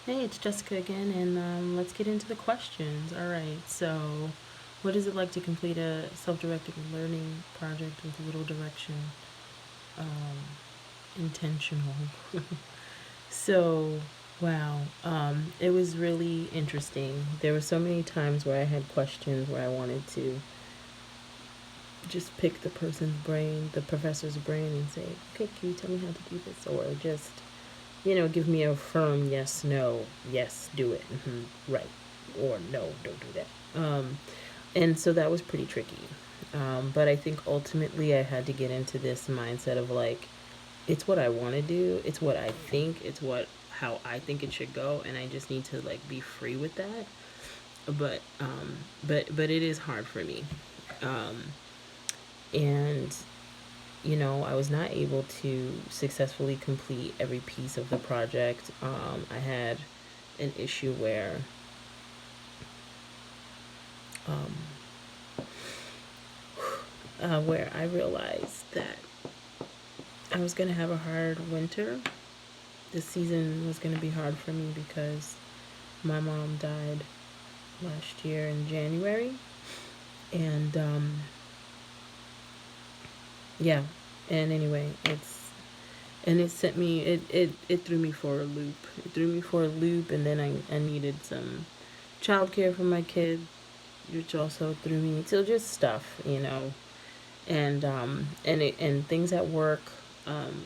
Hey, it's Jessica again, and let's get into the questions. All right, so what is it like to complete a self-directed learning project with little direction? Um, Intentional. So, wow, it was really interesting. There were so many times where I had questions where I wanted to just pick the person's brain, the professor's brain, and say, okay, can you tell me how to do this? Or just, give me a firm yes, no, yes, do it, right, or no, don't do that. And so that was pretty tricky. But I think ultimately I had to get into this mindset of like, it's what I want to do, it's what I think, it's what how I think it should go, and I just need to like be free with that. But it is hard for me. Um, and I was not able to successfully complete every piece of the project. I had an issue um, where I realized that I was going to have a hard winter. This season was going to be hard for me because my mom died last year in January. And yeah, and anyway, it sent me it threw me for a loop. It threw me for a loop, and then I needed some childcare for my kid, which also threw me to just stuff. And things at work,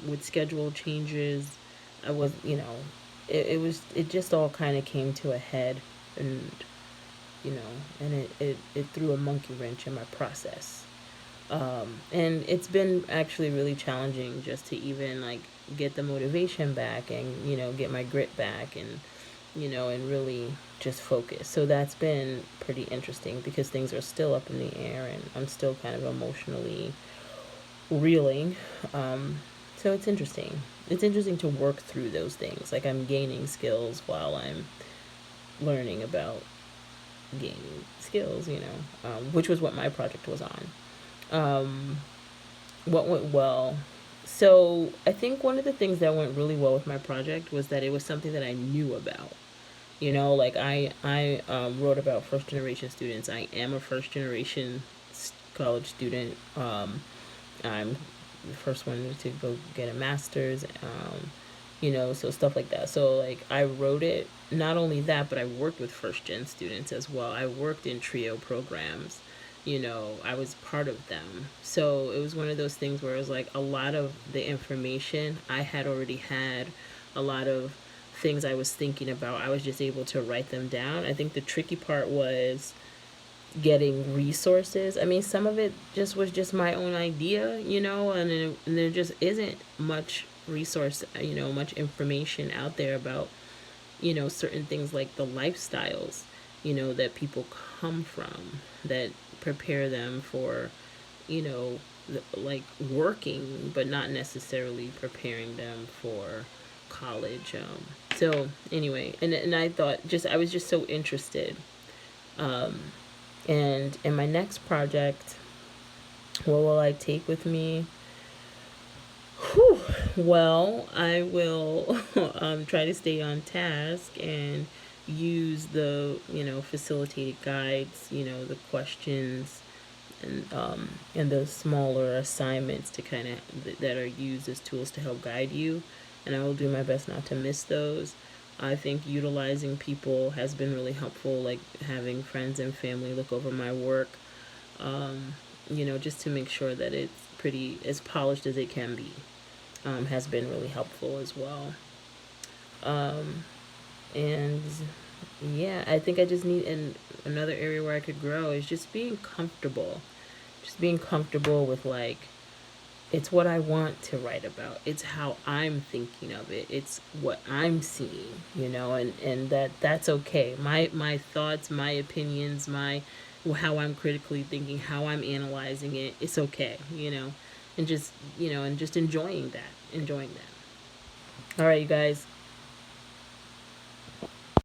with schedule changes. I was it just all kind of came to a head, and it threw a monkey wrench in my process. And it's been actually really challenging just to even like get the motivation back, and get my grit back, and really just focus. So that's been pretty interesting because things are still up in the air, and I'm still kind of emotionally reeling. So it's interesting to work through those things. Like, I'm gaining skills while I'm learning about gaining skills, which was what my project was on. um, what went well? So I think one of the things that went really well with my project was that it was something that I knew about. Like, I wrote about first generation students. I am a first generation college student. I'm the first one to go get a master's. So stuff like that. So like, I wrote it. Not only that, but I worked with first gen students as well. I worked in trio programs. I was part of them. So it was one of those things where it was like a lot of the information I had already had, a lot of things I was thinking about. I was just able to write them down. I think the tricky part was getting resources. I mean, some of it just was just my own idea, and there just isn't much resource, much information out there about, certain things like the lifestyles, that people come from, that prepare them for, like working, but not necessarily preparing them for college. So anyway, and I thought, I was just so interested. Um, and in my next project, what will I take with me? Whew. Well, I will try to stay on task and use the facilitated guides, the questions, and the smaller assignments to kind of that are used as tools to help guide you. And I will do my best not to miss those. I think utilizing people has been really helpful, like having friends and family look over my work, um, just to make sure that it's pretty as polished as it can be, has been really helpful as well. Um, and yeah, I think I just need another area where I could grow is just being comfortable with like, it's what I want to write about. It's how I'm thinking of it. It's what I'm seeing, and that's okay. My thoughts, my opinions, my how I'm critically thinking, how I'm analyzing it. It's okay, and just enjoying that. All right, you guys.